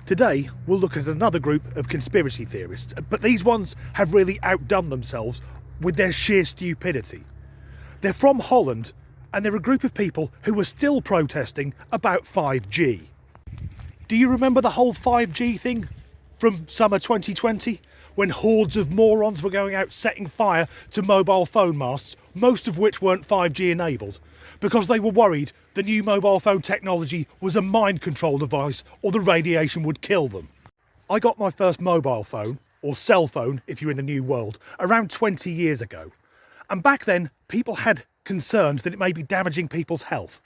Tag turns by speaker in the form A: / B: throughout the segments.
A: Today, we'll look at another group of conspiracy theorists, but these ones have really outdone themselves with their sheer stupidity. They're from Holland, and they're a group of people who are still protesting about 5G. Do you remember the whole 5G thing from summer 2020? When hordes of morons were going out setting fire to mobile phone masts, most of which weren't 5G enabled, because they were worried the new mobile phone technology was a mind control device or the radiation would kill them. I got my first mobile phone, or cell phone if you're in the new world, around 20 years ago. And back then, people had concerns that it may be damaging people's health.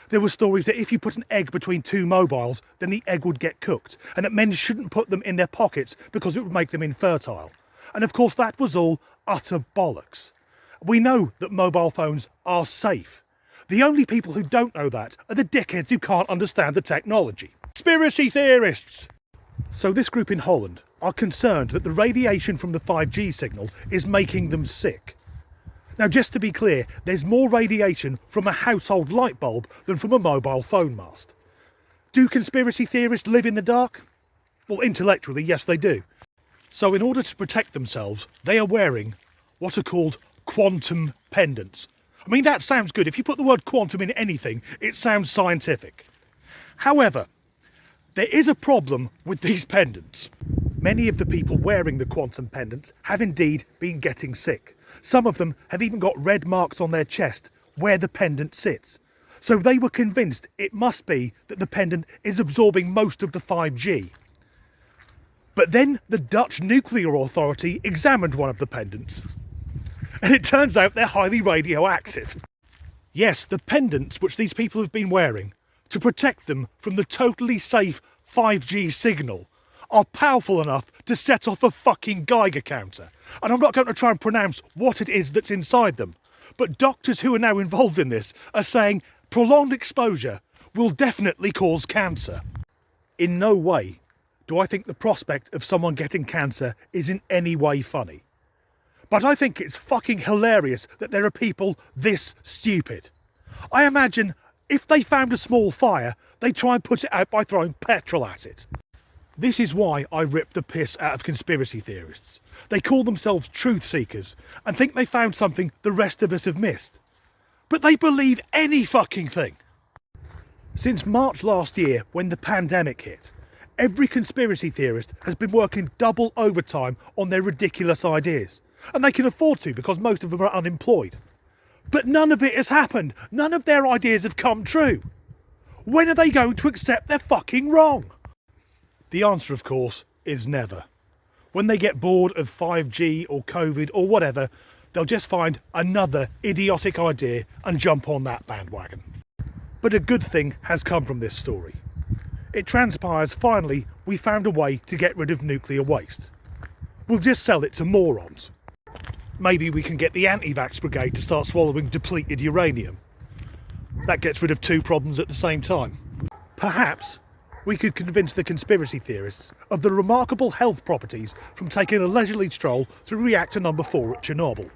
A: There were stories that if you put an egg between two mobiles, then the egg would get cooked, and that men shouldn't put them in their pockets because it would make them infertile. And of course that was all utter bollocks. We know that mobile phones are safe. The only people who don't know that are the dickheads who can't understand the technology. Conspiracy theorists! So this group in Holland are concerned that the radiation from the 5G signal is making them sick. Now, just to be clear, there's more radiation from a household light bulb than from a mobile phone mast. Do conspiracy theorists live in the dark? Well, intellectually, yes they do. So in order to protect themselves, they are wearing what are called quantum pendants. I mean, that sounds good. If you put the word quantum in anything, it sounds scientific. However, there is a problem with these pendants. Many of the people wearing the quantum pendants have indeed been getting sick. Some of them have even got red marks on their chest where the pendant sits. So they were convinced it must be that the pendant is absorbing most of the 5G. But then the Dutch Nuclear Authority examined one of the pendants, and it turns out they're highly radioactive. Yes, the pendants which these people have been wearing to protect them from the totally safe 5G signal are powerful enough to set off a fucking Geiger counter. And I'm not going to try and pronounce what it is that's inside them, but doctors who are now involved in this are saying prolonged exposure will definitely cause cancer. In no way do I think the prospect of someone getting cancer is in any way funny. But I think it's fucking hilarious that there are people this stupid. I imagine if they found a small fire, they'd try and put it out by throwing petrol at it. This is why I rip the piss out of conspiracy theorists. They call themselves truth seekers and think they found something the rest of us have missed. But they believe any fucking thing. Since March last year, when the pandemic hit, every conspiracy theorist has been working double overtime on their ridiculous ideas. And they can afford to because most of them are unemployed. But none of it has happened. None of their ideas have come true. When are they going to accept they're fucking wrong? The answer, of course, is never. When they get bored of 5G or COVID or whatever, they'll just find another idiotic idea and jump on that bandwagon. But a good thing has come from this story. It transpires finally we found a way to get rid of nuclear waste. We'll just sell it to morons. Maybe we can get the anti-vax brigade to start swallowing depleted uranium. That gets rid of two problems at the same time. Perhaps we could convince the conspiracy theorists of the remarkable health properties from taking a leisurely stroll through reactor number 4 at Chernobyl.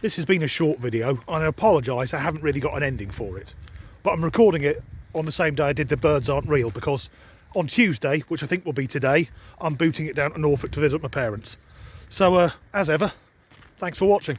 A: This has been a short video, and I apologise I haven't really got an ending for it. But I'm recording it on the same day I did The Birds Aren't Real, because on Tuesday, which I think will be today, I'm booting it down to Norfolk to visit my parents. So, as ever, thanks for watching.